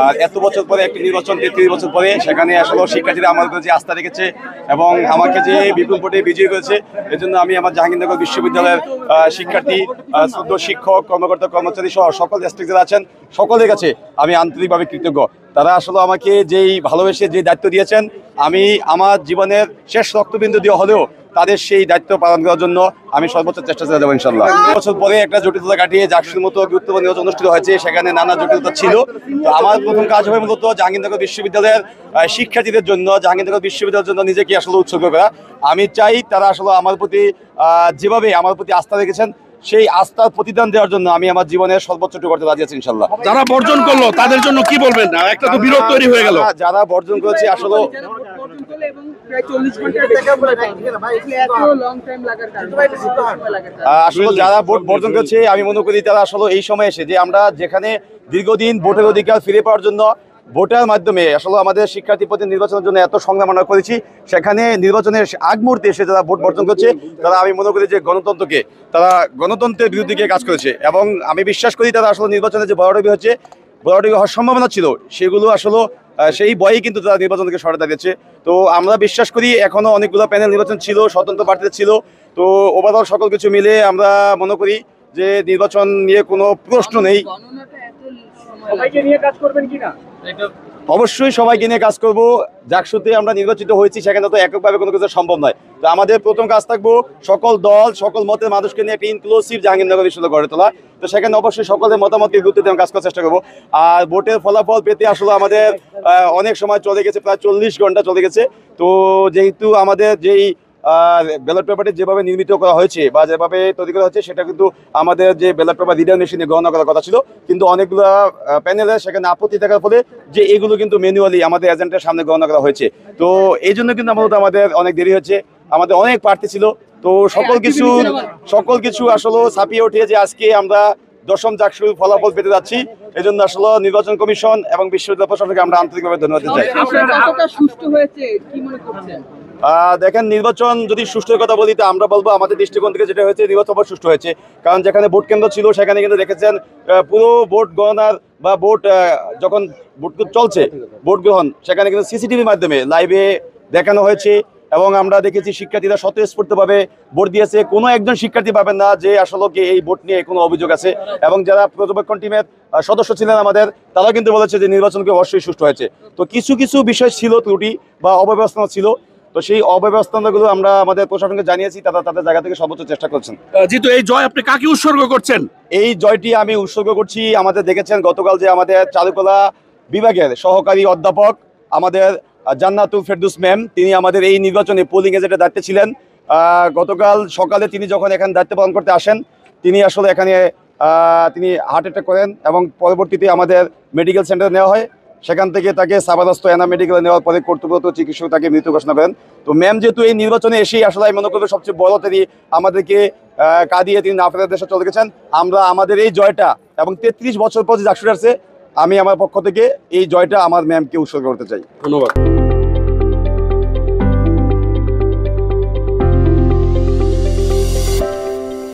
আর এত বছর পরে একটি নির্বাচন 33 বছর পরে সেখানে আসলে শিক্ষার্থীরা আমার উপর যে আস্থা রেখেছে এবং আমাকে যে বিপুল ভোটে বিজয়ী করেছে এজন্য আমি আমার জাহাঙ্গীরনগর বিশ্ববিদ্যালয়ের শিক্ষার্থী, শ্রদ্ধেয় শিক্ষক, কর্মকর্তা, কর্মচারী সহ সকল স্টেক যারা আছেন সকলের কাছে আমি আন্তরিকভাবে কৃতজ্ঞ। তারা আসলে আমাকে যেই ভালোবেসে যে দায়িত্ব দিয়েছেন, আমি আমার জীবনের শেষ রক্তবিন্দু দিয়ে হলেও তাদের সেই দায়িত্ব পালন করার জন্য আমি সর্বোচ্চ চেষ্টা করে দেবো ইনশাল্লাহ। বছর পরে একটা জটিলতা কাটিয়ে জাকসুর মতো গুরুত্বপূর্ণ নির্বাচন অনুষ্ঠিত হয়েছে, সেখানে নানা জটিলতা ছিল। তো আমার প্রথম কাজ হবে মূলত জাহাঙ্গীরনগর বিশ্ববিদ্যালয়ের শিক্ষার্থীদের জন্য, জাহাঙ্গীরনগর বিশ্ববিদ্যালয়ের জন্য নিজেকে আসলে উৎসর্গ করা। আমি চাই তারা আসলে আমার প্রতি যেভাবে আমার প্রতি আস্থা রেখেছেন সেই আস্থার প্রতিদান দেওয়ার জন্য আমি আমার জীবনের সর্বোচ্চটুকু করতে রাজি আছি ইনশাল্লাহ। যারা বর্জন করলো তাদের জন্য কি বলবেন? একটা তো বিরোধ তৈরি হয়ে গেল। যারা বর্জন করেছে আসলে যারা ভোট বর্জন করেছে আমি মনে করি তারা আসলে এই সময় এসে যে আমরা যেখানে দীর্ঘদিন ভোটের অধিকার ফিরে পাওয়ার জন্য ভোটের মাধ্যমে আসলে আমাদের শিক্ষার্থী প্রতি নির্বাচনের জন্য এত সংগ্রাম আমরা করেছি, সেখানে নির্বাচনের আগ মুহূর্তে এসে যারা ভোট বর্জন করছে তারা আমি মনে করি যে তারা গণতন্ত্রের বিরুদ্ধে গিয়ে কাজ করেছে। এবং আমি বিশ্বাস করি তারা আসলে নির্বাচনে যে বড় হচ্ছে, বড় হওয়ার সম্ভাবনা ছিল সেগুলো আসলে সেই ভয়েই কিন্তু তারা নির্বাচন থেকে সরে দাঁড়িয়েছে। তো আমরা বিশ্বাস করি এখনো অনেকগুলো প্যানেল নির্বাচন ছিল, স্বতন্ত্র প্রার্থীদের ছিল। তো ওভারঅল সকল কিছু মিলে আমরা মনে করি যে নির্বাচন নিয়ে কোনো প্রশ্ন নেই। অবশ্যই সবাইকে নিয়ে কাজ করব। জাকসুতে আমরা নির্বাচিত হয়েছি, সেখানে তো এককভাবে কোনো কিছু সম্ভব নয়। তো আমাদের প্রথম কাজ থাকবো সকল দল, সকল মতের মানুষকে নিয়ে একটা ইনক্লুসিভ জাহাঙ্গীরনগর বিশ্ববিদ্যালয় গড়ে তোলা। তো সেখানে অবশ্যই সকলের মতামতকে গুরুত্ব দিয়ে কাজ করার চেষ্টা করবো। আর ভোটের ফলাফল পেতে আসলে আমাদের অনেক সময় চলে গেছে, প্রায় 40 ঘন্টা চলে গেছে। তো যেহেতু আমাদের যেই ব্যালট পেপারটি যেভাবে নির্মিত করা হয়েছে বা যেভাবে তৈরি করা হচ্ছে সেটা কিন্তু আমাদের যে ব্যালট পেপার রিডার মেশিনে গণনা করার কথা ছিল, কিন্তু অনেকগুলো প্যানেলে সেখানে আপত্তি থাকার ফলে যে এগুলো কিন্তু ম্যানুয়ালি আমাদের এজেন্টের সামনে গণনা করা হয়েছে। তো এই জন্য কিন্তু আমাদের অনেক দেরি হচ্ছে। আমাদের অনেক প্রার্থী ছিল, তো সকল কিছু আসলে ছাপিয়ে উঠে যে আজকে আমরা 10ম জাকসুর ফলাফল পেতে যাচ্ছি। এই জন্য আসলে নির্বাচন কমিশন এবং বিশ্ববিদ্যালয় প্রশাসনকে আমরা আন্তরিকভাবে ধন্যবাদ দিতে চাই। দেখেন, নির্বাচন যদি সুষ্ঠুর কথা বলি তো আমরা বলবো আমাদের দৃষ্টিকোণ থেকে যেটা হয়েছে নির্বাচন সুষ্ঠু হয়েছে। কারণ যেখানে ভোট কেন্দ্র ছিল সেখানে কিন্তু দেখেছেন পুরো ভোট গণনার বা ভোট যখন ভোট চলছে ভোট গ্রহণ সেখানে কিন্তু সিসিটিভির মাধ্যমে লাইভে দেখানো হয়েছে। এবং আমরা দেখেছি শিক্ষার্থীরা স্বতঃস্ফূর্তভাবে ভোট দিয়েছে। কোনো একজন শিক্ষার্থী পাবেন না যে আসলে এই ভোট নিয়ে কোনো অভিযোগ আছে। এবং যারা পর্যবেক্ষণ টিমের সদস্য ছিলেন আমাদের, তারা কিন্তু বলেছে যে নির্বাচনকে অবশ্যই সুষ্ঠু হয়েছে। তো কিছু কিছু বিষয় ছিল ত্রুটি বা অব্যবস্থা ছিল, তো সেই অব্যবস্থাগুলো আমরা আমাদের প্রশাসনকে জানিয়েছি, তারা তাদের জায়গা থেকে সর্বোচ্চ চেষ্টা করছেন। যেহেতু এই জয় আপনি কাকে উৎসর্গ করছেন? এই জয়টি আমি উৎসর্গ করছি আমাদের দেখেছেন গতকাল যে আমাদের চারুকলা বিভাগের সহকারী অধ্যাপক আমাদের জান্নাতুল ফেরদৌস ম্যাম, তিনি আমাদের এই নির্বাচনে পোলিং এজেন্টের দায়িত্বে ছিলেন। গতকাল সকালে তিনি যখন এখানে দায়িত্ব পালন করতে আসেন, তিনি আসলে এখানে তিনি হার্ট অ্যাটাক করেন এবং পরবর্তীতে আমাদের মেডিকেল সেন্টারে নেওয়া হয়। সেখান থেকে তাকে সাবাদস্ত এনা মেডিকেলে নেওয়ার পরে কর্তব্যরত চিকিৎসক তাকে মৃত ঘোষণা করেন। তো ম্যাম যেহেতু এই নির্বাচনে এসেই আসলে আমি মনে করবো সবচেয়ে বড় তিনি আমাদেরকে কাঁদিয়ে তিনি না ফেরার দেশে চলে গেছেন। আমরা আমাদের এই জয়টা এবং 33 বছর পর যে জাকসুর আসছে, আমি আমার পক্ষ থেকে এই জয়টা আমার ম্যামকে উৎসর্গ করতে চাই। ধন্যবাদ।